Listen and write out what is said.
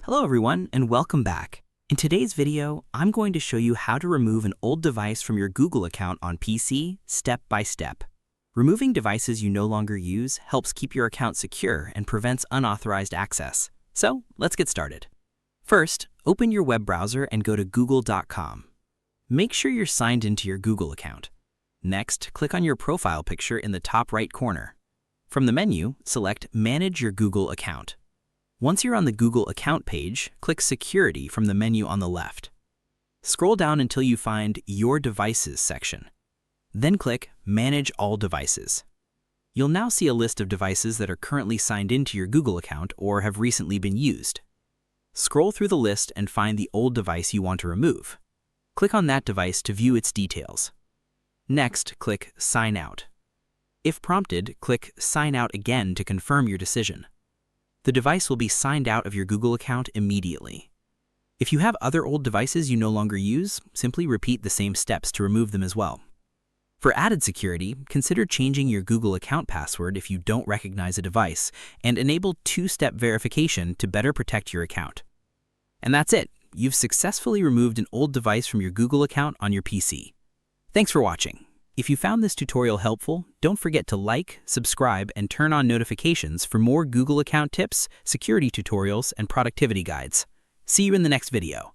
Hello everyone and welcome back. In today's video, I'm going to show you how to remove an old device from your Google account on PC step by step. Removing devices you no longer use helps keep your account secure and prevents unauthorized access. So let's get started. First, open your web browser and go to google.com. Make sure you're signed into your Google account. Next, click on your profile picture in the top right corner. From the menu, select Manage your Google account. Once you're on the Google account page, click Security from the menu on the left. Scroll down until you find Your Devices section. Then click Manage All Devices. You'll now see a list of devices that are currently signed into your Google account or have recently been used. Scroll through the list and find the old device you want to remove. Click on that device to view its details. Next, click Sign Out. If prompted, click Sign Out again to confirm your decision. The device will be signed out of your Google account immediately. If you have other old devices you no longer use, simply repeat the same steps to remove them as well. For added security, consider changing your Google account password if you don't recognize a device, and enable two-step verification to better protect your account. And that's it. You've successfully removed an old device from your Google account on your PC. Thanks for watching. If you found this tutorial helpful, don't forget to like, subscribe, and turn on notifications for more Google account tips, security tutorials, and productivity guides. See you in the next video.